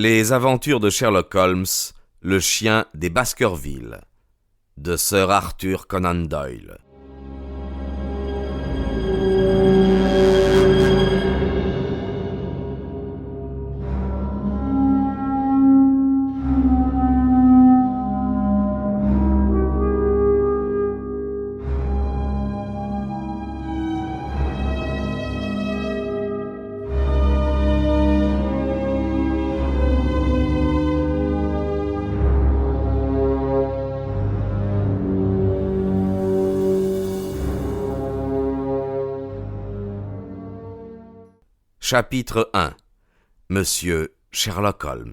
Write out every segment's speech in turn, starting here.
Les aventures de Sherlock Holmes, le chien des Baskerville, de Sir Arthur Conan Doyle. Chapitre 1. Monsieur Sherlock Holmes.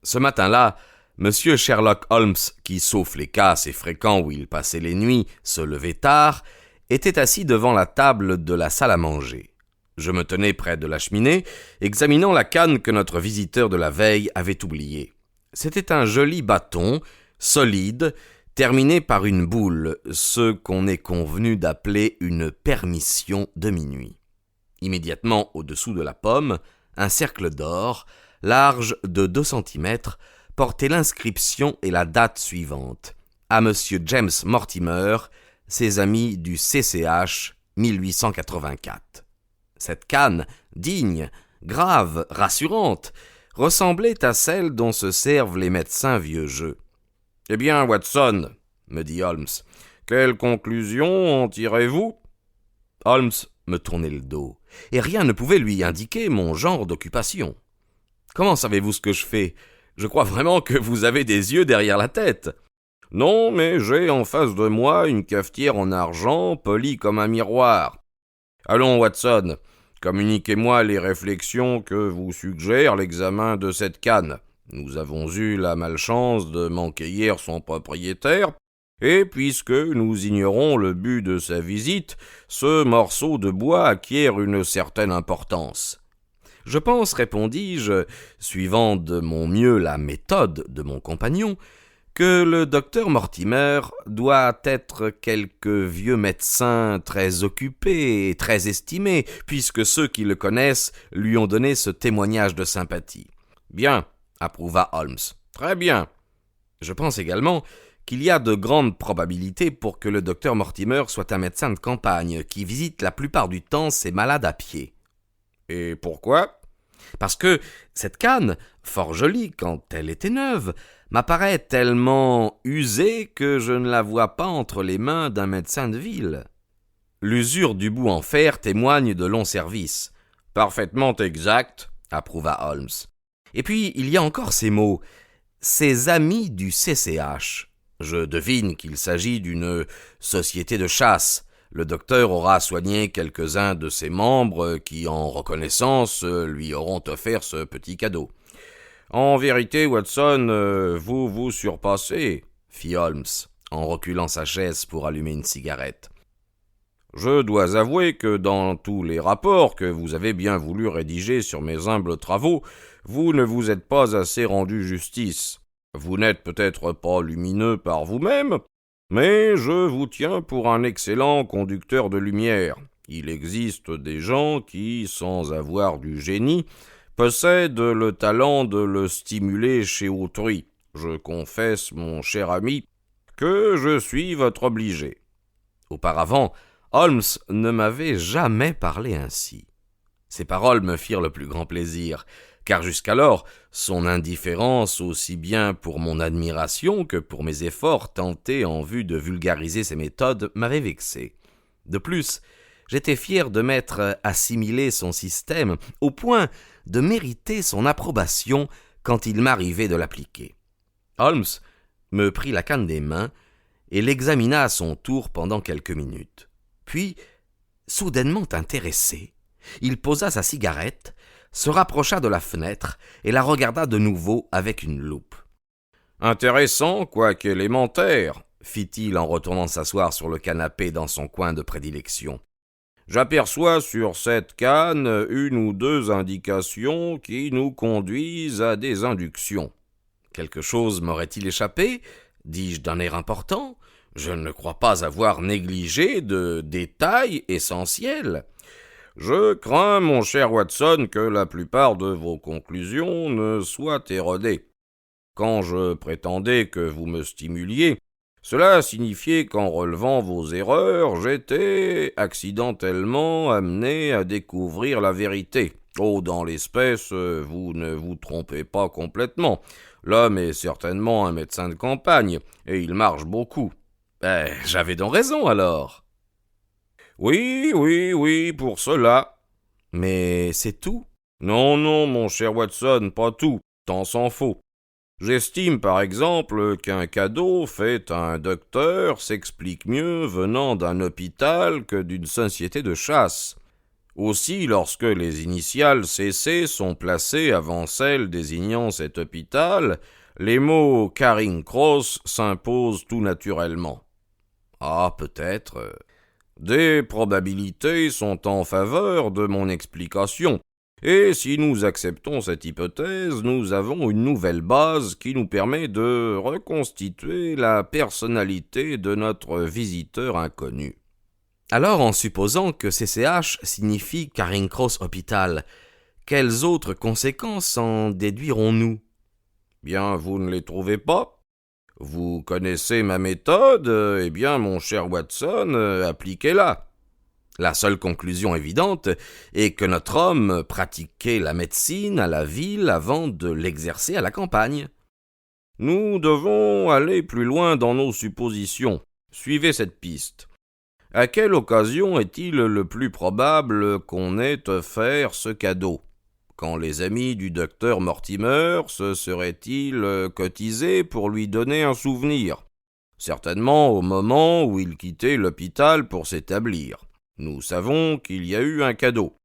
Ce matin-là, Monsieur Sherlock Holmes, qui, sauf les cas assez fréquents où il passait les nuits, se levait tard, était assis devant la table de la salle à manger. Je me tenais près de la cheminée, examinant la canne que notre visiteur de la veille avait oubliée. C'était un joli bâton, solide, terminé par une boule, ce qu'on est convenu d'appeler une permission de minuit. Immédiatement au-dessous de la pomme, un cercle d'or, large de 2 centimètres, portait l'inscription et la date suivante. À Monsieur James Mortimer, ses amis du CCH 1884. Cette canne, digne, grave, rassurante, ressemblait à celle dont se servent les médecins vieux jeux. « Eh bien, Watson, » me dit Holmes, « quelle conclusion en tirez-vous » Holmes me tournait le dos, et rien ne pouvait lui indiquer mon genre d'occupation. « Comment savez-vous ce que je fais ? Je crois vraiment que vous avez des yeux derrière la tête. »« Non, mais j'ai en face de moi une cafetière en argent, polie comme un miroir. Allons, Watson, communiquez-moi les réflexions que vous suggère l'examen de cette canne. Nous avons eu la malchance de manquer hier son propriétaire, et puisque nous ignorons le but de sa visite, ce morceau de bois acquiert une certaine importance. »« Je pense, répondis-je, suivant de mon mieux la méthode de mon compagnon, que le docteur Mortimer doit être quelque vieux médecin très occupé et très estimé, puisque ceux qui le connaissent lui ont donné ce témoignage de sympathie. »« Bien, » approuva Holmes. « Très bien. Je pense également qu'il y a de grandes probabilités pour que le docteur Mortimer soit un médecin de campagne qui visite la plupart du temps ses malades à pied. »« Et pourquoi ?»« Parce que cette canne, fort jolie quand elle était neuve, m'apparaît tellement usée que je ne la vois pas entre les mains d'un médecin de ville. L'usure du bout en fer témoigne de longs services. »« Parfaitement exact, » approuva Holmes. « Et puis, il y a encore ces mots, ses amis du CCH. Je devine qu'il s'agit d'une société de chasse. Le docteur aura soigné quelques-uns de ses membres qui, en reconnaissance, lui auront offert ce petit cadeau. »« En vérité, Watson, vous vous surpassez, » fit Holmes, en reculant sa chaise pour allumer une cigarette. « Je dois avouer que dans tous les rapports que vous avez bien voulu rédiger sur mes humbles travaux, vous ne vous êtes pas assez rendu justice. Vous n'êtes peut-être pas lumineux par vous-même, mais je vous tiens pour un excellent conducteur de lumière. Il existe des gens qui, sans avoir du génie, possèdent le talent de le stimuler chez autrui. Je confesse, mon cher ami, que je suis votre obligé. » Auparavant, Holmes ne m'avait jamais parlé ainsi. Ces paroles me firent le plus grand plaisir, car jusqu'alors, son indifférence, aussi bien pour mon admiration que pour mes efforts tentés en vue de vulgariser ses méthodes, m'avait vexé. De plus, j'étais fier de m'être assimilé son système au point de mériter son approbation quand il m'arrivait de l'appliquer. Holmes me prit la canne des mains et l'examina à son tour pendant quelques minutes. Puis, soudainement intéressé, il posa sa cigarette, se rapprocha de la fenêtre et la regarda de nouveau avec une loupe. « Intéressant, quoique élémentaire, » fit-il en retournant s'asseoir sur le canapé dans son coin de prédilection. « J'aperçois sur cette canne 1 ou 2 indications qui nous conduisent à des inductions. » Quelque chose m'aurait-il échappé ? Dis-je d'un air important. Je ne crois pas avoir négligé de détails essentiels. Je crains, mon cher Watson, que la plupart de vos conclusions ne soient erronées. Quand je prétendais que vous me stimuliez, cela signifiait qu'en relevant vos erreurs, j'étais accidentellement amené à découvrir la vérité. Oh, dans l'espèce, vous ne vous trompez pas complètement. L'homme est certainement un médecin de campagne, et il marche beaucoup. J'avais donc raison, alors. Oui, pour cela. Mais c'est tout? Non, mon cher Watson, pas tout, tant s'en faut. J'estime par exemple qu'un cadeau fait à un docteur s'explique mieux venant d'un hôpital que d'une société de chasse. Aussi, lorsque les initiales CC sont placées avant celles désignant cet hôpital, les mots Charing Cross s'imposent tout naturellement. Ah, peut-être. Des probabilités sont en faveur de mon explication, et si nous acceptons cette hypothèse, nous avons une nouvelle base qui nous permet de reconstituer la personnalité de notre visiteur inconnu. Alors, en supposant que CCH signifie Charing Cross Hospital, quelles autres conséquences en déduirons-nous? Bien, vous ne les trouvez pas? Vous connaissez ma méthode, eh bien, mon cher Watson, appliquez-la. La seule conclusion évidente est que notre homme pratiquait la médecine à la ville avant de l'exercer à la campagne. Nous devons aller plus loin dans nos suppositions. Suivez cette piste. À quelle occasion est-il le plus probable qu'on ait offert ce cadeau? Quand les amis du docteur Mortimer se seraient-ils cotisés pour lui donner un souvenir? Certainement au moment où il quittait l'hôpital pour s'établir. Nous savons qu'il y a eu un cadeau.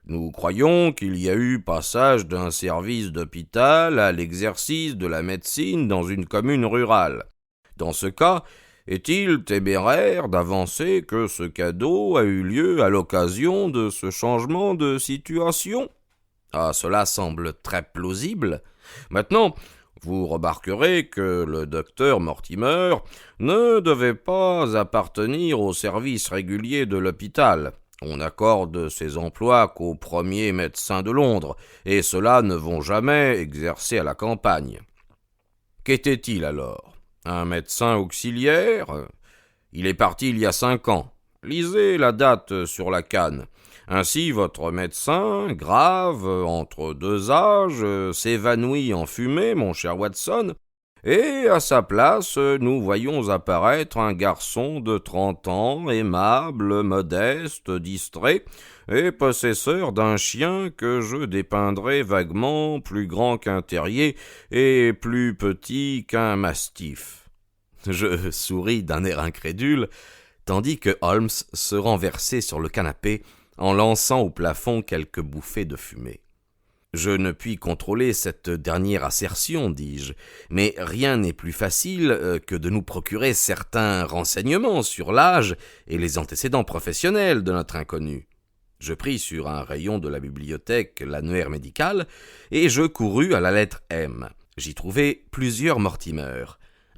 Nous croyons qu'il y a eu passage d'un service d'hôpital à l'exercice de la médecine dans une commune rurale. Dans ce cas, est-il téméraire d'avancer que ce cadeau a eu lieu à l'occasion de ce changement de situation? Ah, cela semble très plausible. Maintenant, vous remarquerez que le docteur Mortimer ne devait pas appartenir au service régulier de l'hôpital. On accorde ces emplois qu'aux premiers médecins de Londres, et ceux-là ne vont jamais exercer à la campagne. Qu'était-il alors? Un médecin auxiliaire? Il est parti il y a 5 ans. Lisez la date sur la canne. Ainsi, votre médecin, grave, entre deux âges, s'évanouit en fumée, mon cher Watson, et à sa place, nous voyons apparaître un garçon de 30 ans, aimable, modeste, distrait, et possesseur d'un chien que je dépeindrai vaguement plus grand qu'un terrier et plus petit qu'un mastif. Je souris d'un air incrédule, tandis que Holmes se renversait sur le canapé en lançant au plafond quelques bouffées de fumée. Je ne puis contrôler cette dernière assertion, dis-je, mais rien n'est plus facile que de nous procurer certains renseignements sur l'âge et les antécédents professionnels de notre inconnu. Je pris sur un rayon de la bibliothèque l'annuaire médical et je courus à la lettre M. J'y trouvai plusieurs Mortimer.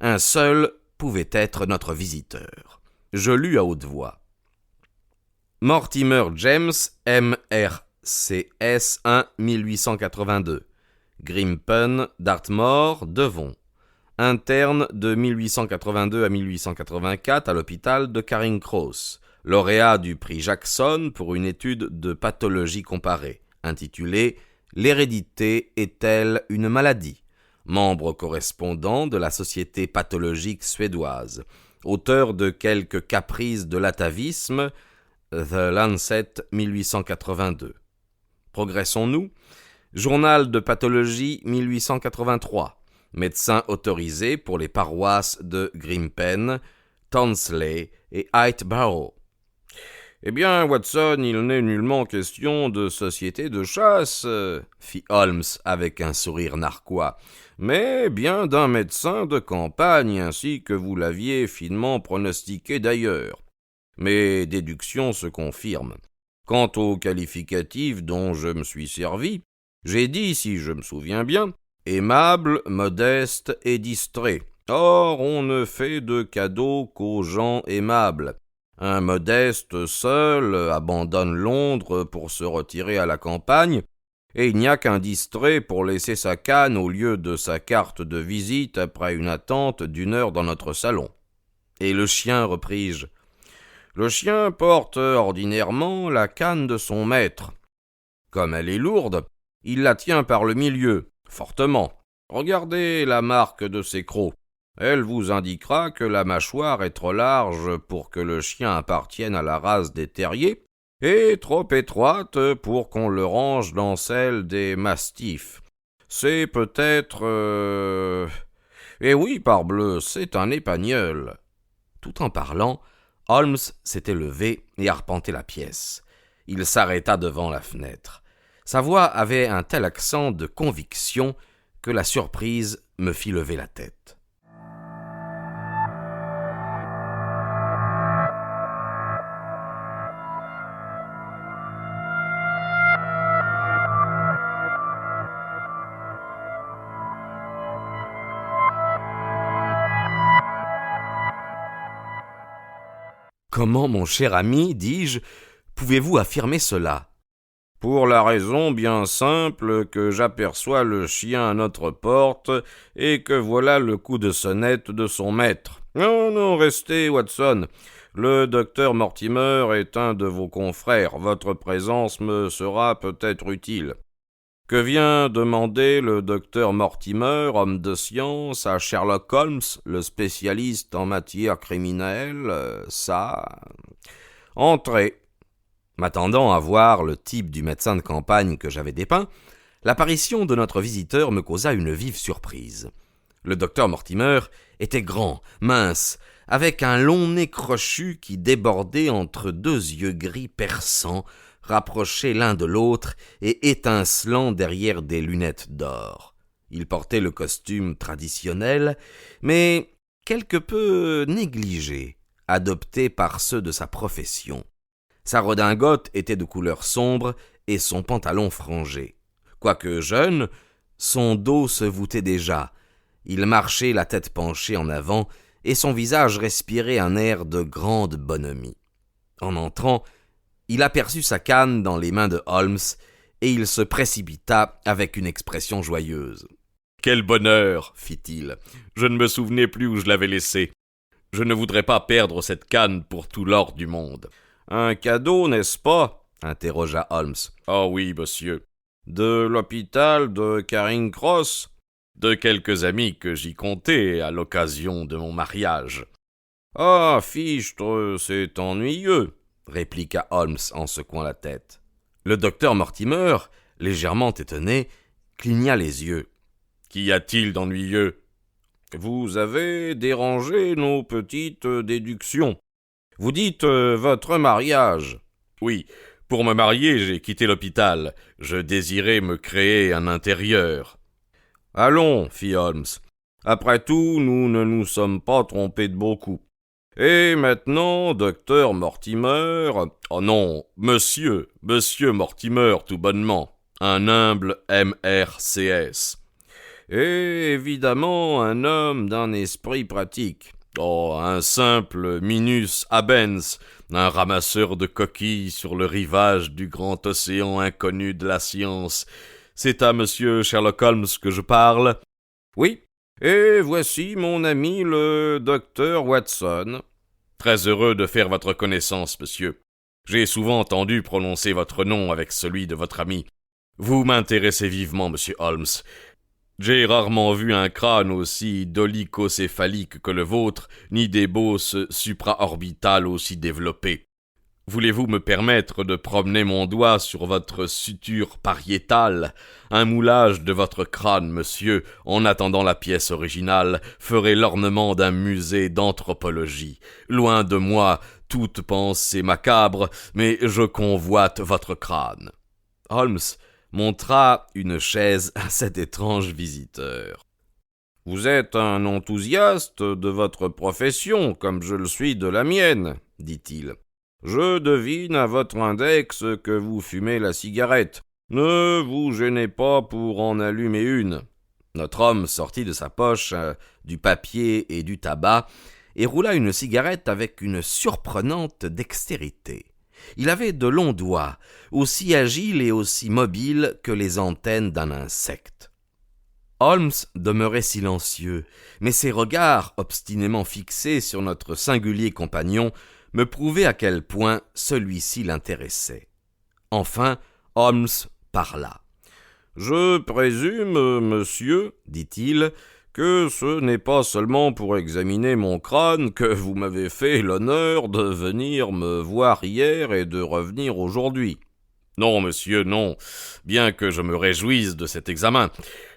Un seul pouvait être notre visiteur. Je lus à haute voix. Mortimer James, M.R.C.S. 1 1882. Grimpen, Dartmoor, Devon. Interne de 1882 à 1884 à l'hôpital de Charing Cross. Lauréat du prix Jackson pour une étude de pathologie comparée, intitulée « L'hérédité est-elle une maladie ?» Membre correspondant de la Société pathologique suédoise. Auteur de quelques caprices de l'atavisme, The Lancet 1882. Progressons-nous. Journal de pathologie 1883. Médecin autorisé pour les paroisses de Grimpen, Tonsley et Hightbarrow. Eh bien, Watson, il n'est nullement question de société de chasse, fit Holmes avec un sourire narquois, mais bien d'un médecin de campagne, ainsi que vous l'aviez finement pronostiqué d'ailleurs. Mes déductions se confirment. Quant au qualificatif dont je me suis servi, j'ai dit, si je me souviens bien, aimable, modeste et distrait. Or, on ne fait de cadeaux qu'aux gens aimables. Un modeste seul abandonne Londres pour se retirer à la campagne, et il n'y a qu'un distrait pour laisser sa canne au lieu de sa carte de visite après une attente d'1 heure dans notre salon. Et le chien, repris-je. Le chien porte ordinairement la canne de son maître. Comme elle est lourde, il la tient par le milieu, fortement. Regardez la marque de ses crocs. Elle vous indiquera que la mâchoire est trop large pour que le chien appartienne à la race des terriers, et trop étroite pour qu'on le range dans celle des mastifs. C'est peut-être... Eh oui, parbleu, c'est un épagneul. Tout en parlant, Holmes s'était levé et arpentait la pièce. Il s'arrêta devant la fenêtre. Sa voix avait un tel accent de conviction que la surprise me fit lever la tête. Comment, mon cher ami, dis-je, pouvez-vous affirmer cela ? Pour la raison bien simple que j'aperçois le chien à notre porte et que voilà le coup de sonnette de son maître. Non, restez, Watson. Le docteur Mortimer est un de vos confrères. Votre présence me sera peut-être utile. Que vient demander le docteur Mortimer, homme de science, à Sherlock Holmes, le spécialiste en matière criminelle, ça... Entrez. M'attendant à voir le type du médecin de campagne que j'avais dépeint, l'apparition de notre visiteur me causa une vive surprise. Le docteur Mortimer était grand, mince, avec un long nez crochu qui débordait entre 2 yeux gris perçants, rapprochés l'un de l'autre et étincelants derrière des lunettes d'or. Il portait le costume traditionnel, mais quelque peu négligé, adopté par ceux de sa profession. Sa redingote était de couleur sombre et son pantalon frangé. Quoique jeune, son dos se voûtait déjà. Il marchait la tête penchée en avant et son visage respirait un air de grande bonhomie. En entrant, il aperçut sa canne dans les mains de Holmes et il se précipita avec une expression joyeuse. « Quel bonheur !» fit-il. « Je ne me souvenais plus où je l'avais laissée. Je ne voudrais pas perdre cette canne pour tout l'or du monde. » « Un cadeau, n'est-ce pas ?» interrogea Holmes. « Ah oui, monsieur. De l'hôpital de Charing Cross ? De quelques amis que j'y comptais à l'occasion de mon mariage. »« Ah, fichtre, c'est ennuyeux !» répliqua Holmes en secouant la tête. Le docteur Mortimer, légèrement étonné, cligna les yeux. « Qu'y a-t-il d'ennuyeux ? Vous avez dérangé nos petites déductions. Vous dites votre mariage. Oui, pour me marier, j'ai quitté l'hôpital. Je désirais me créer un intérieur. Allons, fit Holmes. Après tout, nous ne nous sommes pas trompés de beaucoup. Et maintenant, docteur Mortimer... Oh non, monsieur Mortimer, tout bonnement. Un humble MRCS. Et évidemment, un homme d'un esprit pratique. Oh, un simple Minus Abens, un ramasseur de coquilles sur le rivage du grand océan inconnu de la science. C'est à monsieur Sherlock Holmes que je parle. Oui, et voici mon ami le docteur Watson. Très heureux de faire votre connaissance, monsieur. J'ai souvent entendu prononcer votre nom avec celui de votre ami. Vous m'intéressez vivement, monsieur Holmes. J'ai rarement vu un crâne aussi dolicocéphalique que le vôtre, ni des bosses supraorbitales aussi développées. Voulez-vous me permettre de promener mon doigt sur votre suture pariétale ? Un moulage de votre crâne, monsieur, en attendant la pièce originale, ferait l'ornement d'un musée d'anthropologie. Loin de moi toute pensée macabre, mais je convoite votre crâne. Holmes montra une chaise à cet étrange visiteur. « Vous êtes un enthousiaste de votre profession, comme je le suis de la mienne, » dit-il. « Je devine à votre index que vous fumez la cigarette. Ne vous gênez pas pour en allumer une. » Notre homme sortit de sa poche du papier et du tabac, et roula une cigarette avec une surprenante dextérité. Il avait de longs doigts, aussi agiles et aussi mobiles que les antennes d'un insecte. Holmes demeurait silencieux, mais ses regards, obstinément fixés sur notre singulier compagnon, me prouvaient à quel point celui-ci l'intéressait. Enfin, Holmes parla. « Je présume, monsieur, dit-il, que ce n'est pas seulement pour examiner mon crâne que vous m'avez fait l'honneur de venir me voir hier et de revenir aujourd'hui. » « Non, monsieur, non, bien que je me réjouisse de cet examen.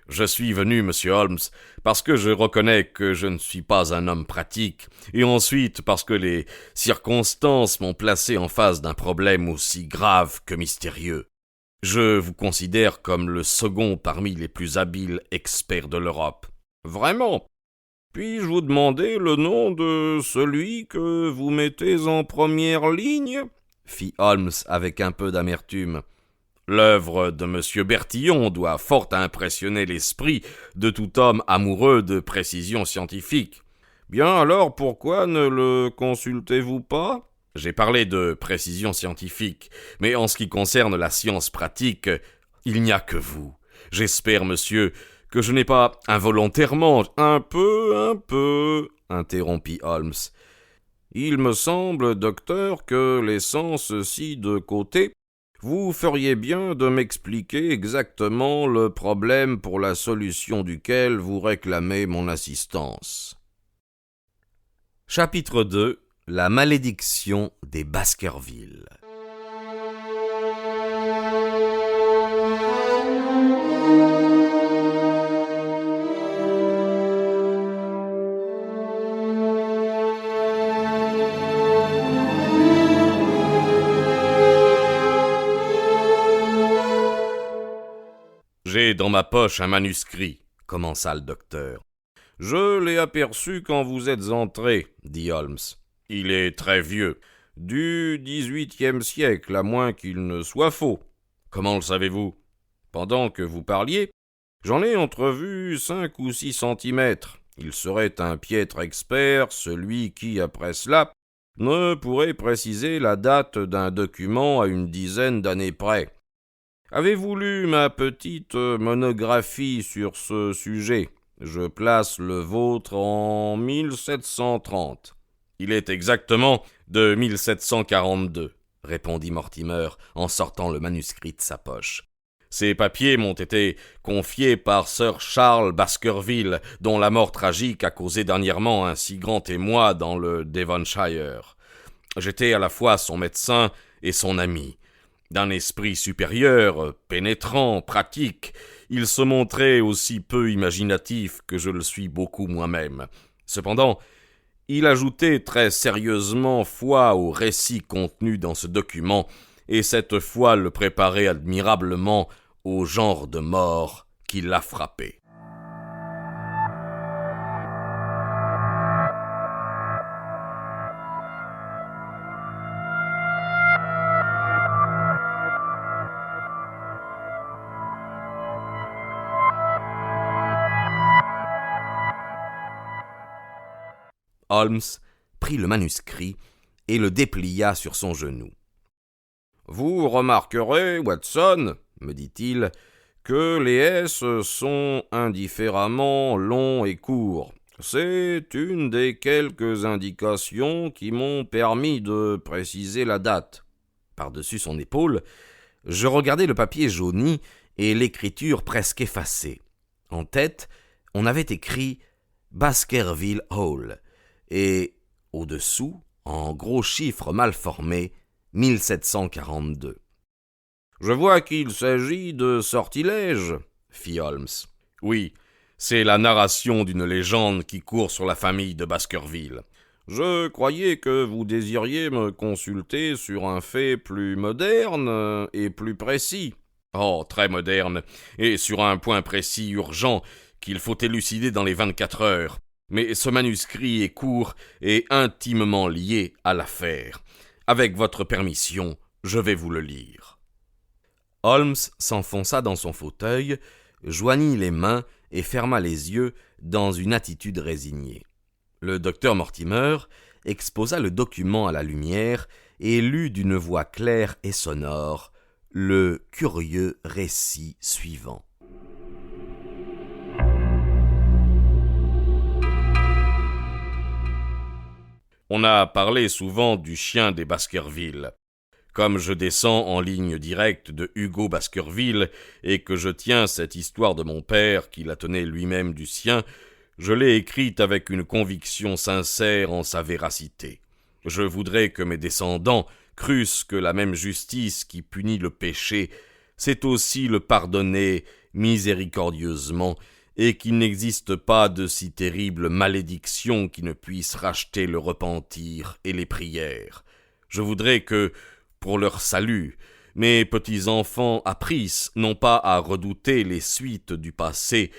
Je suis venu, monsieur Holmes, parce que je reconnais que je ne suis pas un homme pratique, et ensuite parce que les circonstances m'ont placé en face d'un problème aussi grave que mystérieux. Je vous considère comme le second parmi les plus habiles experts de l'Europe. Vraiment? Puis-je vous demander le nom de celui que vous mettez en première ligne ? Fit Holmes avec un peu d'amertume. L'œuvre de M. Bertillon doit fort impressionner l'esprit de tout homme amoureux de précision scientifique. Bien alors, pourquoi ne le consultez-vous pas ? J'ai parlé de précision scientifique, mais en ce qui concerne la science pratique, il n'y a que vous. J'espère, monsieur, que je n'ai pas involontairement... Un peu, interrompit Holmes. Il me semble, docteur, que laissant ceci de côté, vous feriez bien de m'expliquer exactement le problème pour la solution duquel vous réclamez mon assistance. Chapitre 2. La malédiction des Baskerville. J'ai dans ma poche un manuscrit, commença le docteur. Je l'ai aperçu quand vous êtes entré, dit Holmes. Il est très vieux, du XVIIIe siècle, à moins qu'il ne soit faux. Comment le savez-vous? Pendant que vous parliez, j'en ai entrevu 5 ou 6 centimètres. Il serait un piètre expert, celui qui, après cela, ne pourrait préciser la date d'un document à une dizaine d'années près. Avez-vous lu ma petite monographie sur ce sujet? Je place le vôtre en 1730. Il est exactement de 1742, répondit Mortimer en sortant le manuscrit de sa poche. Ces papiers m'ont été confiés par Sir Charles Baskerville, dont la mort tragique a causé dernièrement un si grand émoi dans le Devonshire. J'étais à la fois son médecin et son ami. D'un esprit supérieur, pénétrant, pratique, il se montrait aussi peu imaginatif que je le suis beaucoup moi-même. Cependant, il ajoutait très sérieusement foi au récit contenu dans ce document, et cette foi le préparait admirablement au genre de mort qui l'a frappé. Holmes prit le manuscrit et le déplia sur son genou. « Vous remarquerez, Watson, me dit-il, que les S sont indifféremment longs et courts. C'est une des quelques indications qui m'ont permis de préciser la date. » Par-dessus son épaule, je regardais le papier jauni et l'écriture presque effacée. En tête, on avait écrit « Baskerville Hall » et, au-dessous, en gros chiffres mal formés, 1742. « Je vois qu'il s'agit de sortilèges, » fit Holmes. « Oui, c'est la narration d'une légende qui court sur la famille de Baskerville. Je croyais que vous désiriez me consulter sur un fait plus moderne et plus précis. Oh, très moderne, et sur un point précis urgent qu'il faut élucider dans les 24 heures. Mais ce manuscrit est court et intimement lié à l'affaire. Avec votre permission, je vais vous le lire. » Holmes s'enfonça dans son fauteuil, joignit les mains et ferma les yeux dans une attitude résignée. Le docteur Mortimer exposa le document à la lumière et lut d'une voix claire et sonore le curieux récit suivant. On a parlé souvent du chien des Baskerville. Comme je descends en ligne directe de Hugo Baskerville et que je tiens cette histoire de mon père qui la tenait lui-même du sien, je l'ai écrite avec une conviction sincère en sa véracité. Je voudrais que mes descendants crussent que la même justice qui punit le péché sait aussi le pardonner miséricordieusement et qu'il n'existe pas de si terrible malédiction qui ne puisse racheter le repentir et les prières. Je voudrais que, pour leur salut, mes petits-enfants apprissent non pas à redouter les suites du passé,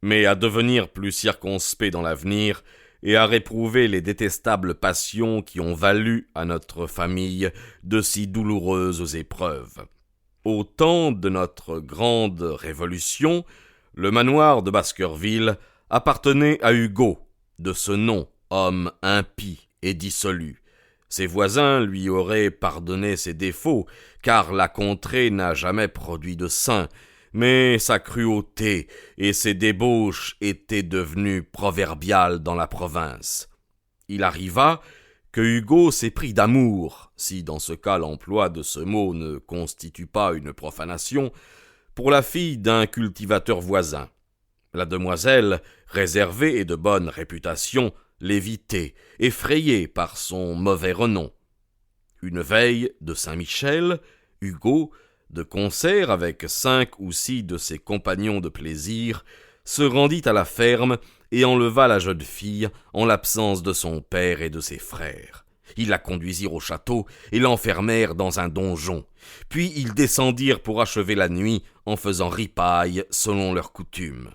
mais à devenir plus circonspects dans l'avenir et à réprouver les détestables passions qui ont valu à notre famille de si douloureuses épreuves. Au temps de notre grande révolution, le manoir de Baskerville appartenait à Hugo, de ce nom, homme impie et dissolu. Ses voisins lui auraient pardonné ses défauts, car la contrée n'a jamais produit de saint, mais sa cruauté et ses débauches étaient devenues proverbiales dans la province. Il arriva que Hugo s'éprit d'amour, si dans ce cas l'emploi de ce mot ne constitue pas une profanation, pour la fille d'un cultivateur voisin. La demoiselle, réservée et de bonne réputation, l'évitait, effrayée par son mauvais renom. Une veille de Saint-Michel, Hugo, de concert avec 5 ou 6 de ses compagnons de plaisir, se rendit à la ferme et enleva la jeune fille en l'absence de son père et de ses frères. Ils la conduisirent au château et l'enfermèrent dans un donjon. Puis ils descendirent pour achever la nuit en faisant ripaille selon leur coutume.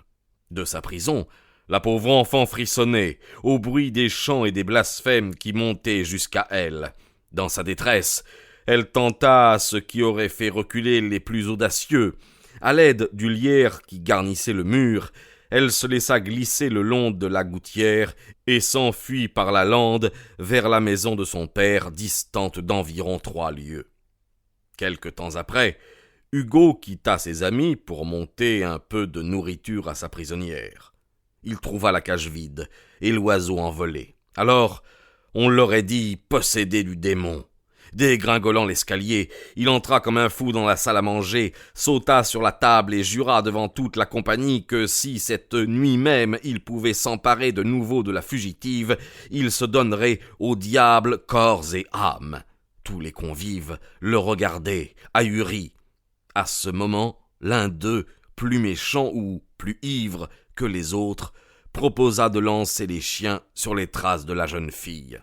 De sa prison, la pauvre enfant frissonnait au bruit des chants et des blasphèmes qui montaient jusqu'à elle. Dans sa détresse, elle tenta ce qui aurait fait reculer les plus audacieux. À l'aide du lierre qui garnissait le mur, elle se laissa glisser le long de la gouttière et s'enfuit par la lande vers la maison de son père, distante d'environ 3 lieues. Quelque temps après, Hugo quitta ses amis pour monter un peu de nourriture à sa prisonnière. Il trouva la cage vide et l'oiseau envolé. Alors, on l'aurait dit possédé du démon. Dégringolant l'escalier, il entra comme un fou dans la salle à manger, sauta sur la table et jura devant toute la compagnie que si cette nuit même il pouvait s'emparer de nouveau de la fugitive, il se donnerait au diable corps et âme. Tous les convives le regardaient, ahuris. À ce moment, l'un d'eux, plus méchant ou plus ivre que les autres, proposa de lancer les chiens sur les traces de la jeune fille.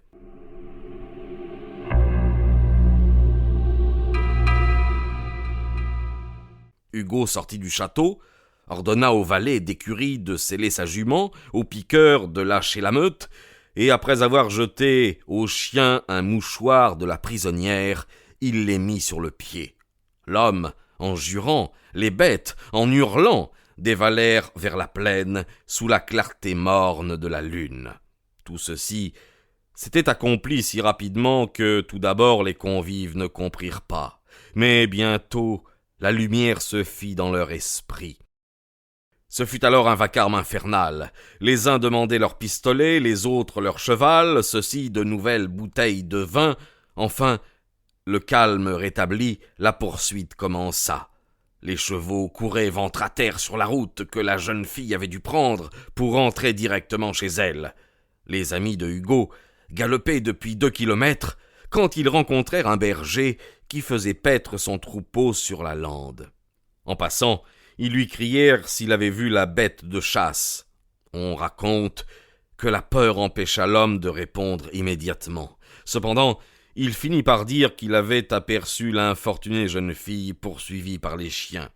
Hugo sortit du château, ordonna au valet d'écurie de seller sa jument, au piqueur de lâcher la meute, et après avoir jeté au chien un mouchoir de la prisonnière, il les mit sur le pied. L'homme, en jurant, les bêtes, en hurlant, dévalèrent vers la plaine sous la clarté morne de la lune. Tout ceci s'était accompli si rapidement que tout d'abord les convives ne comprirent pas, mais bientôt la lumière se fit dans leur esprit. Ce fut alors un vacarme infernal. Les uns demandaient leur pistolet, les autres leur cheval, ceux-ci de nouvelles bouteilles de vin. Enfin, le calme rétabli, la poursuite commença. Les chevaux couraient ventre à terre sur la route que la jeune fille avait dû prendre pour entrer directement chez elle. Les amis de Hugo galopaient depuis 2 kilomètres quand ils rencontrèrent un berger qui faisait paître son troupeau sur la lande. En passant, ils lui crièrent s'il avait vu la bête de chasse. On raconte que la peur empêcha l'homme de répondre immédiatement. Cependant, il finit par dire qu'il avait aperçu l'infortunée jeune fille poursuivie par les chiens.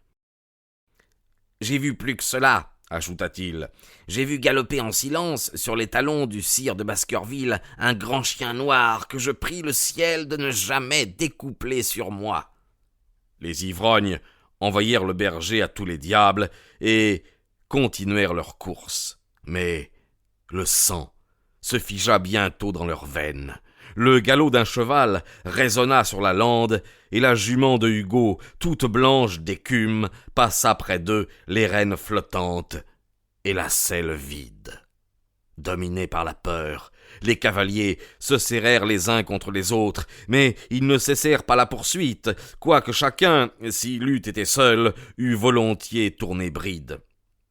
« J'ai vu plus que cela », ajouta-t-il. « J'ai vu galoper en silence sur les talons du sire de Baskerville un grand chien noir que je prie le ciel de ne jamais découpler sur moi. » Les ivrognes envoyèrent le berger à tous les diables et continuèrent leur course. Mais le sang se figea bientôt dans leurs veines. Le galop d'un cheval résonna sur la lande, et la jument de Hugo, toute blanche d'écume, passa près d'eux, les rênes flottantes et la selle vide. Dominés par la peur, les cavaliers se serrèrent les uns contre les autres, mais ils ne cessèrent pas la poursuite, quoique chacun, s'il eût été seul, eût volontiers tourné bride.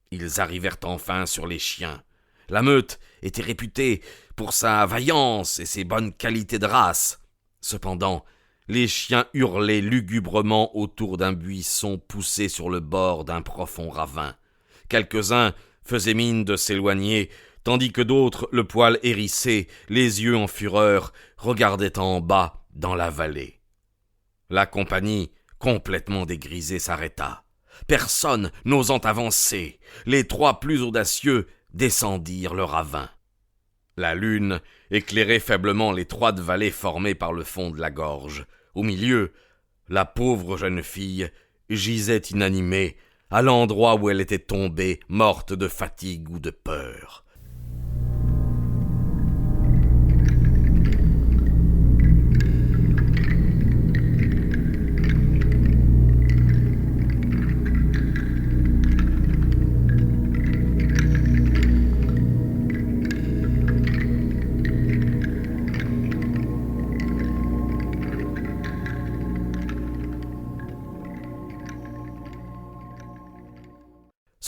Ils arrivèrent enfin sur les chiens. La meute était réputée pour sa vaillance et ses bonnes qualités de race. Cependant, les chiens hurlaient lugubrement autour d'un buisson poussé sur le bord d'un profond ravin. Quelques-uns faisaient mine de s'éloigner, tandis que d'autres, le poil hérissé, les yeux en fureur, regardaient en bas dans la vallée. La compagnie, complètement dégrisée, s'arrêta. Personne n'osant avancer, les trois plus audacieux descendirent le ravin. La lune éclairait faiblement l'étroite vallée formée par le fond de la gorge. Au milieu, la pauvre jeune fille gisait inanimée, à l'endroit où elle était tombée, morte de fatigue ou de peur.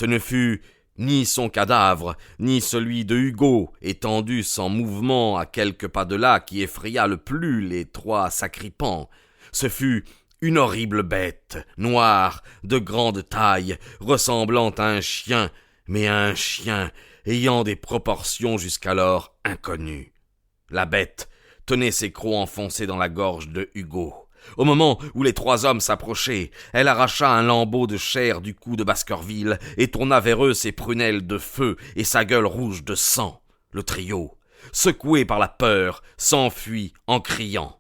Ce ne fut ni son cadavre, ni celui de Hugo, étendu sans mouvement à quelques pas de là, qui effraya le plus les trois sacripants. Ce fut une horrible bête, noire, de grande taille, ressemblant à un chien, mais à un chien ayant des proportions jusqu'alors inconnues. La bête tenait ses crocs enfoncés dans la gorge de Hugo. Au moment où les trois hommes s'approchaient, elle arracha un lambeau de chair du cou de Baskerville et tourna vers eux ses prunelles de feu et sa gueule rouge de sang. Le trio, secoué par la peur, s'enfuit en criant.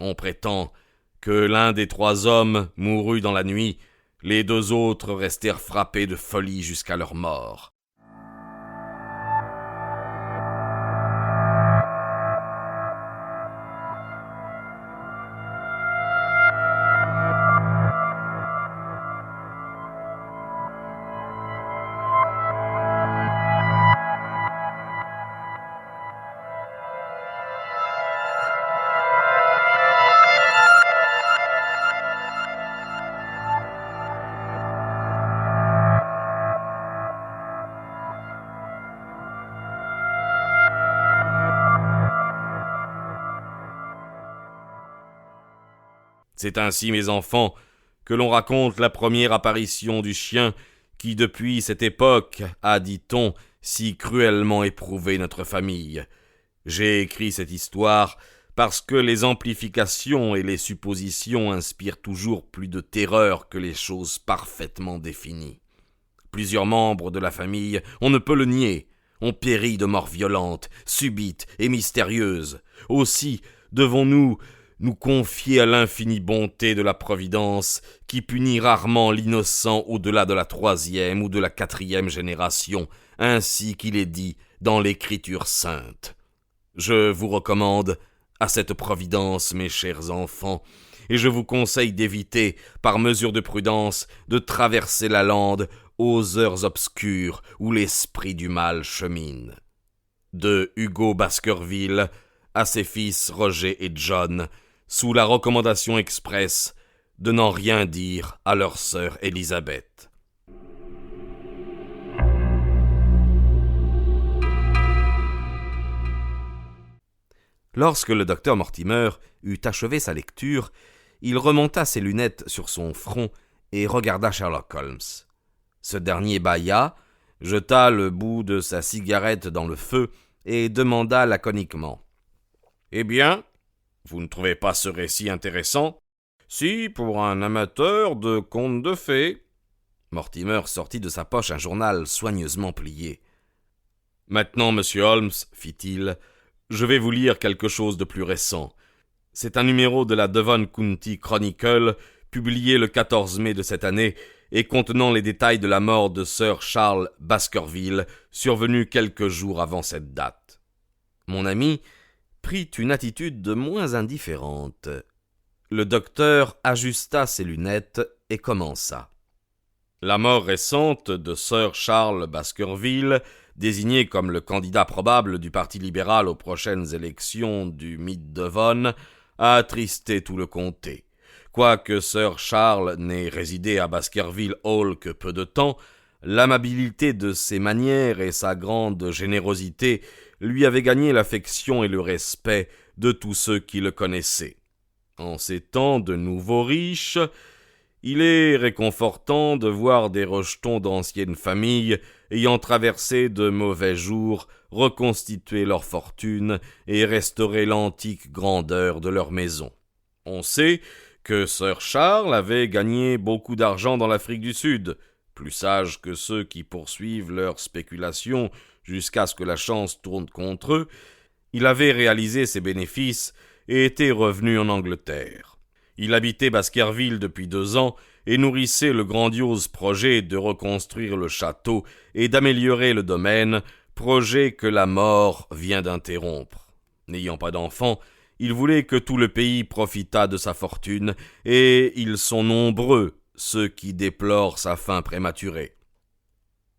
On prétend que l'un des trois hommes mourut dans la nuit, les deux autres restèrent frappés de folie jusqu'à leur mort. C'est ainsi, mes enfants, que l'on raconte la première apparition du chien qui, depuis cette époque, a, dit-on, si cruellement éprouvé notre famille. J'ai écrit cette histoire parce que les amplifications et les suppositions inspirent toujours plus de terreur que les choses parfaitement définies. Plusieurs membres de la famille, on ne peut le nier, ont péri de mort violente, subite et mystérieuse. Aussi devons-nous nous confier à l'infinie bonté de la Providence qui punit rarement l'innocent au-delà de la 3e ou de la 4e génération, ainsi qu'il est dit dans l'Écriture sainte. Je vous recommande à cette Providence, mes chers enfants, et je vous conseille d'éviter, par mesure de prudence, de traverser la lande aux heures obscures où l'esprit du mal chemine. De Hugo Baskerville à ses fils Roger et John, sous la recommandation expresse de n'en rien dire à leur sœur Élisabeth. Lorsque le docteur Mortimer eut achevé sa lecture, il remonta ses lunettes sur son front et regarda Sherlock Holmes. Ce dernier bâilla, jeta le bout de sa cigarette dans le feu et demanda laconiquement. « Eh bien, Vous ne trouvez pas ce récit intéressant ? Si, pour un amateur de contes de fées. Mortimer sortit de sa poche un journal soigneusement plié. Maintenant, monsieur Holmes, fit-il, je vais vous lire quelque chose de plus récent. C'est un numéro de la Devon County Chronicle, publié le 14 mai de cette année, et contenant les détails de la mort de Sir Charles Baskerville, survenu quelques jours avant cette date. Mon ami prit une attitude de moins indifférente. Le docteur ajusta ses lunettes et commença. La mort récente de Sir Charles Baskerville, désigné comme le candidat probable du Parti libéral aux prochaines élections du Mid-Devon, a attristé tout le comté. Quoique Sir Charles n'ait résidé à Baskerville Hall que peu de temps, l'amabilité de ses manières et sa grande générosité lui avaient gagné l'affection et le respect de tous ceux qui le connaissaient. En ces temps de nouveaux riches, il est réconfortant de voir des rejetons d'anciennes familles ayant traversé de mauvais jours reconstituer leur fortune et restaurer l'antique grandeur de leur maison. On sait que Sir Charles avait gagné beaucoup d'argent dans l'Afrique du Sud, plus sage que ceux qui poursuivent leurs spéculations jusqu'à ce que la chance tourne contre eux. Il avait réalisé ses bénéfices et était revenu en Angleterre. Il habitait Baskerville depuis 2 ans et nourrissait le grandiose projet de reconstruire le château et d'améliorer le domaine, projet que la mort vient d'interrompre. N'ayant pas d'enfants, il voulait que tout le pays profitât de sa fortune, et ils sont nombreux ceux qui déplorent sa fin prématurée.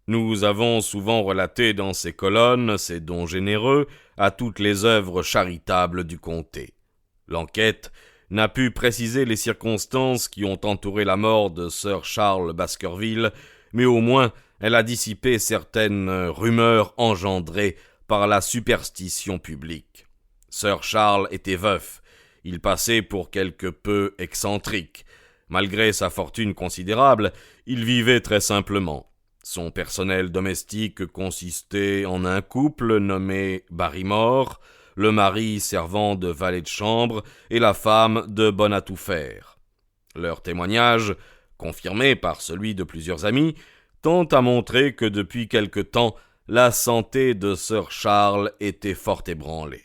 Nous avons souvent relaté dans ces colonnes ces dons généreux à toutes les œuvres charitables du comté. L'enquête n'a pu préciser les circonstances qui ont entouré la mort de Sir Charles Baskerville, mais au moins elle a dissipé certaines rumeurs engendrées par la superstition publique. Sir Charles était veuf, il passait pour quelque peu excentrique. Malgré sa fortune considérable, il vivait très simplement. Son personnel domestique consistait en un couple nommé Barrymore, le mari servant de valet de chambre et la femme de bonne à tout faire. Leur témoignage, confirmé par celui de plusieurs amis, tend à montrer que depuis quelque temps, la santé de Sir Charles était fort ébranlée.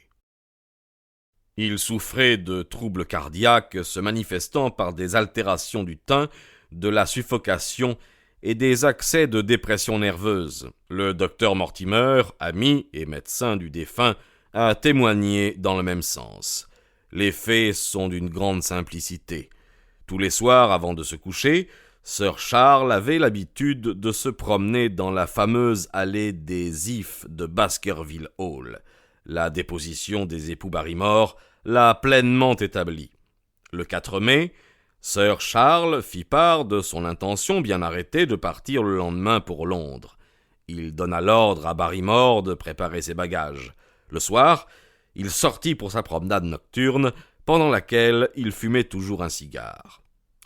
Il souffrait de troubles cardiaques se manifestant par des altérations du teint, de la suffocation et des accès de dépression nerveuse. Le docteur Mortimer, ami et médecin du défunt, a témoigné dans le même sens. Les faits sont d'une grande simplicité. Tous les soirs, avant de se coucher, Sir Charles avait l'habitude de se promener dans la fameuse allée des Ifs de Baskerville Hall. La déposition des époux Barrymore l'a pleinement établi. Le 4 mai, Sir Charles fit part de son intention bien arrêtée de partir le lendemain pour Londres. Il donna l'ordre à Barrymore de préparer ses bagages. Le soir, il sortit pour sa promenade nocturne, pendant laquelle il fumait toujours un cigare.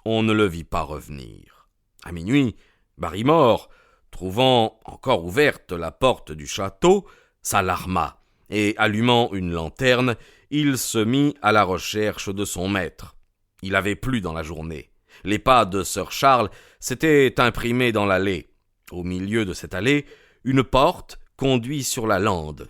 On ne le vit pas revenir. À minuit, Barrymore, trouvant encore ouverte la porte du château, s'alarma, et allumant une lanterne, il se mit à la recherche de son maître. Il avait plu dans la journée. Les pas de Sir Charles s'étaient imprimés dans l'allée. Au milieu de cette allée, une porte conduit sur la lande.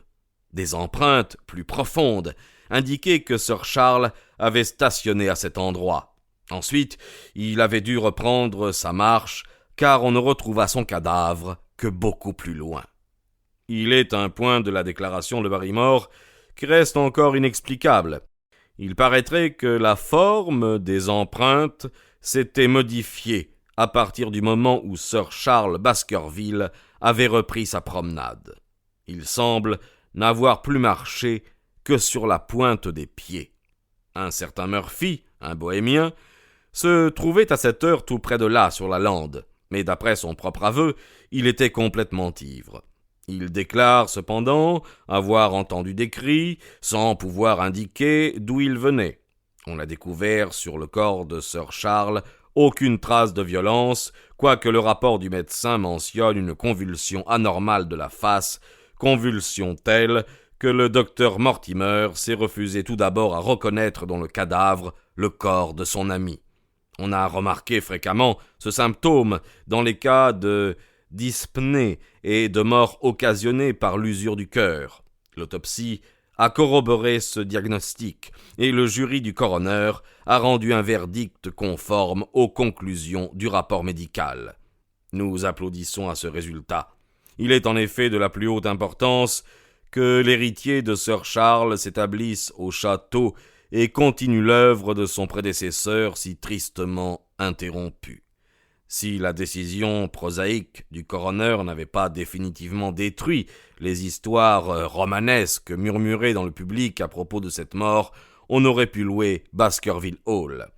Des empreintes plus profondes indiquaient que Sir Charles avait stationné à cet endroit. Ensuite, il avait dû reprendre sa marche, car on ne retrouva son cadavre que beaucoup plus loin. Il est un point de la déclaration de Barrymore qui reste encore inexplicable. Il paraîtrait que la forme des empreintes s'était modifiée à partir du moment où Sir Charles Baskerville avait repris sa promenade. Il semble n'avoir plus marché que sur la pointe des pieds. Un certain Murphy, un bohémien, se trouvait à cette heure tout près de là, sur la lande, mais d'après son propre aveu, il était complètement ivre. Il déclare cependant avoir entendu des cris, sans pouvoir indiquer d'où ils venaient. On a découvert sur le corps de Sir Charles aucune trace de violence, quoique le rapport du médecin mentionne une convulsion anormale de la face, convulsion telle que le docteur Mortimer s'est refusé tout d'abord à reconnaître dans le cadavre le corps de son ami. On a remarqué fréquemment ce symptôme dans les cas de dyspnée et de mort occasionnée par l'usure du cœur. L'autopsie a corroboré ce diagnostic et le jury du coroner a rendu un verdict conforme aux conclusions du rapport médical. Nous applaudissons à ce résultat. Il est en effet de la plus haute importance que l'héritier de Sir Charles s'établisse au château et continue l'œuvre de son prédécesseur si tristement interrompue. Si la décision prosaïque du coroner n'avait pas définitivement détruit les histoires romanesques murmurées dans le public à propos de cette mort, on aurait pu louer Baskerville Hall.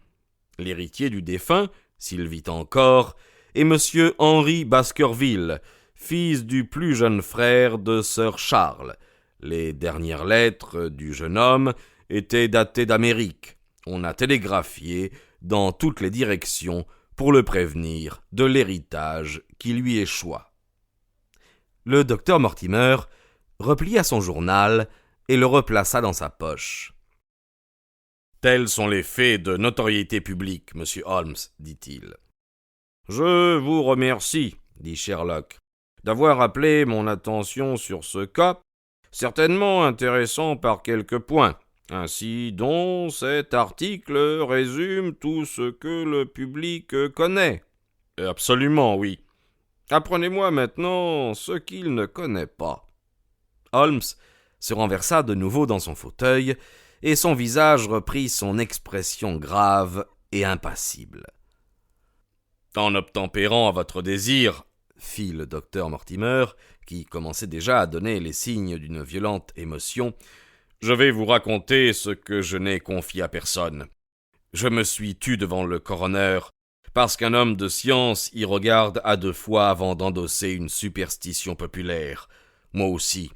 L'héritier du défunt, s'il vit encore, est M. Henry Baskerville, fils du plus jeune frère de Sir Charles. Les dernières lettres du jeune homme étaient datées d'Amérique. On a télégraphié dans toutes les directions pour le prévenir de l'héritage qui lui échoit. Le docteur Mortimer replia son journal et le replaça dans sa poche. « Tels sont les faits de notoriété publique, monsieur Holmes, dit-il. »« Je vous remercie, dit Sherlock, d'avoir appelé mon attention sur ce cas, certainement intéressant par quelques points. Ainsi donc, cet article résume tout ce que le public connaît. »« Absolument, oui. Apprenez-moi maintenant ce qu'il ne connaît pas. » Holmes se renversa de nouveau dans son fauteuil, et son visage reprit son expression grave et impassible. « En obtempérant à votre désir, » fit le docteur Mortimer, qui commençait déjà à donner les signes d'une violente émotion, « je vais vous raconter ce que je n'ai confié à personne. Je me suis tu devant le coroner, parce qu'un homme de science y regarde à deux fois avant d'endosser une superstition populaire. Moi aussi,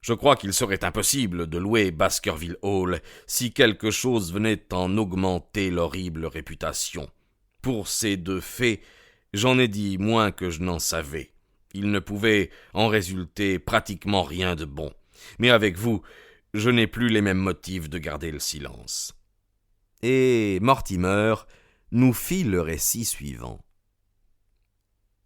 je crois qu'il serait impossible de louer Baskerville Hall si quelque chose venait en augmenter l'horrible réputation. Pour ces deux faits, j'en ai dit moins que je n'en savais. Il ne pouvait en résulter pratiquement rien de bon. Mais avec vous, je n'ai plus les mêmes motifs de garder le silence. » Et Mortimer nous fit le récit suivant.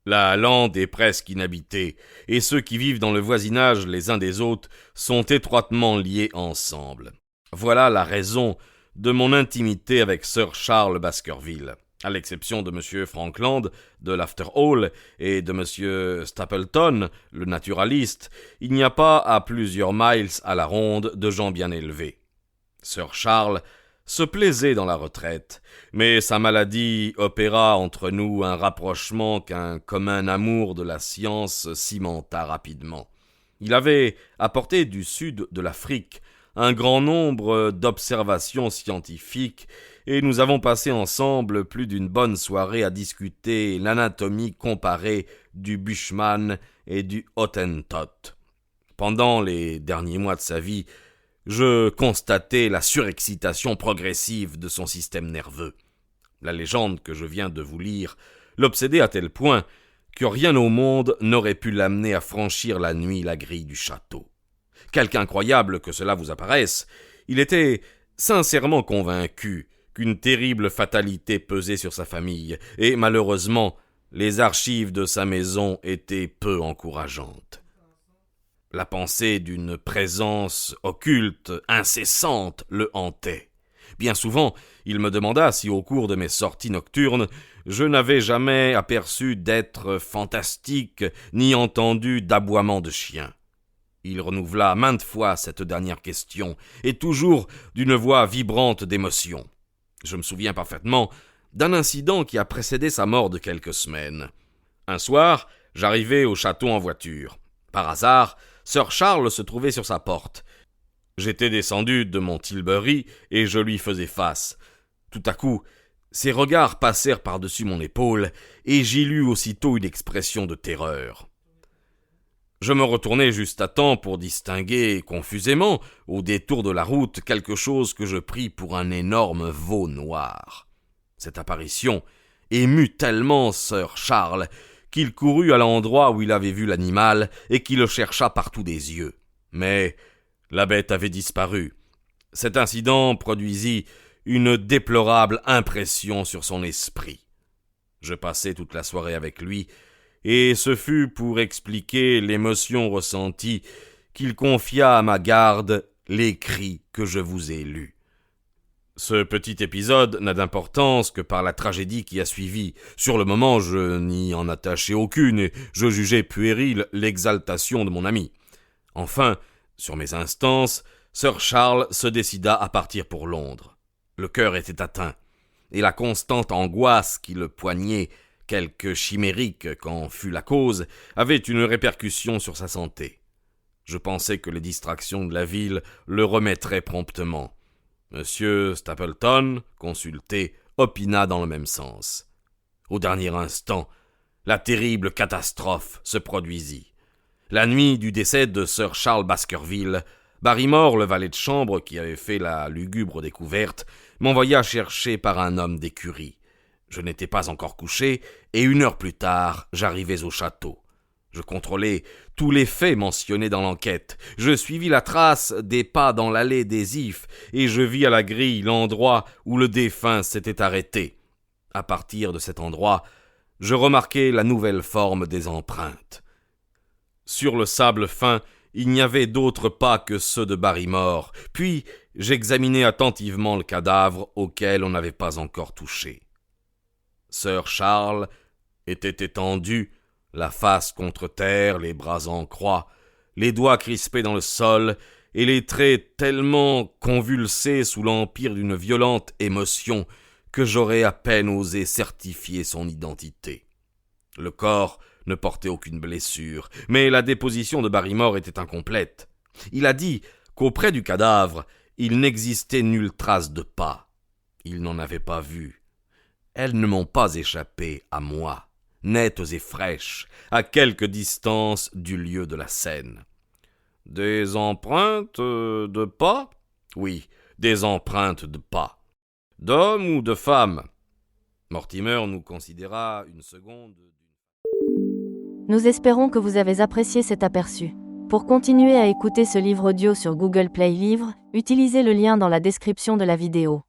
La lande est presque inhabitée, et ceux qui vivent dans le voisinage les uns des autres sont étroitement liés ensemble. Voilà la raison de mon intimité avec Sir Charles Baskerville. À l'exception de M. Frankland, de l'After Hall, et de M. Stapleton, le naturaliste, il n'y a pas à plusieurs miles à la ronde de gens bien élevés. Sir Charles se plaisait dans la retraite, mais sa maladie opéra entre nous un rapprochement qu'un commun amour de la science cimenta rapidement. Il avait apporté du sud de l'Afrique un grand nombre d'observations scientifiques, et nous avons passé ensemble plus d'une bonne soirée à discuter l'anatomie comparée du Bushman et du Hottentot. Pendant les derniers mois de sa vie, je constatais la surexcitation progressive de son système nerveux. La légende que je viens de vous lire l'obsédait à tel point que rien au monde n'aurait pu l'amener à franchir la nuit la grille du château. Quelque incroyable que cela vous apparaisse, il était sincèrement convaincu qu'une terrible fatalité pesait sur sa famille, et malheureusement, les archives de sa maison étaient peu encourageantes. La pensée d'une présence occulte, incessante, le hantait. Bien souvent, il me demanda si au cours de mes sorties nocturnes, je n'avais jamais aperçu d'êtres fantastiques, ni entendu d'aboiements de chiens. Il renouvela maintes fois cette dernière question, et toujours d'une voix vibrante d'émotion. Je me souviens parfaitement d'un incident qui a précédé sa mort de quelques semaines. Un soir, j'arrivai au château en voiture. Par hasard, Sir Charles se trouvait sur sa porte. J'étais descendu de mon tilbury et je lui faisais face. Tout à coup, ses regards passèrent par-dessus mon épaule et j'y lus aussitôt une expression de terreur. Je me retournai juste à temps pour distinguer confusément, au détour de la route, quelque chose que je pris pour un énorme veau noir. Cette apparition émut tellement Sir Charles qu'il courut à l'endroit où il avait vu l'animal et qu'il le chercha partout des yeux. Mais La bête avait disparu. Cet incident produisit une déplorable impression sur son esprit. Je passai toute la soirée avec lui, et ce fut pour expliquer l'émotion ressentie qu'il confia à ma garde l'écrit que je vous ai lu. Ce petit épisode n'a d'importance que par la tragédie qui a suivi. Sur le moment, je n'y en attachai aucune et je jugeai puérile l'exaltation de mon ami. Enfin, sur mes instances, Sir Charles se décida à partir pour Londres. Le cœur était atteint, et la constante angoisse qui le poignait, quelque chimérique qu'en fût la cause, avait une répercussion sur sa santé. Je pensais que les distractions de la ville le remettraient promptement. Monsieur Stapleton, consulté, opina dans le même sens. Au dernier instant, la terrible catastrophe se produisit. La nuit du décès de Sir Charles Baskerville, Barrymore, le valet de chambre qui avait fait la lugubre découverte, m'envoya chercher par un homme d'écurie. Je n'étais pas encore couché, et 1 heure plus tard, j'arrivais au château. Je contrôlai tous les faits mentionnés dans l'enquête. Je suivis la trace des pas dans l'allée des Ifs, et je vis à la grille l'endroit où le défunt s'était arrêté. À partir de cet endroit, je remarquai la nouvelle forme des empreintes. Sur le sable fin, il n'y avait d'autres pas que ceux de Barrymore. Puis, j'examinai attentivement le cadavre auquel on n'avait pas encore touché. Sir Charles était étendu, la face contre terre, les bras en croix, les doigts crispés dans le sol, et les traits tellement convulsés sous l'empire d'une violente émotion que j'aurais à peine osé certifier son identité. Le corps ne portait aucune blessure, mais la déposition de Barrymore était incomplète. Il a dit qu'auprès du cadavre, il n'existait nulle trace de pas. Il n'en avait pas vu. Elles ne m'ont pas échappé à moi, nettes et fraîches, à quelque distance du lieu de la scène. Des empreintes de pas ? Oui, des empreintes de pas. D'homme ou de femme ? Mortimer nous considéra une seconde. Nous espérons que vous avez apprécié cet aperçu. Pour continuer à écouter ce livre audio sur Google Play Livres, utilisez le lien dans la description de la vidéo.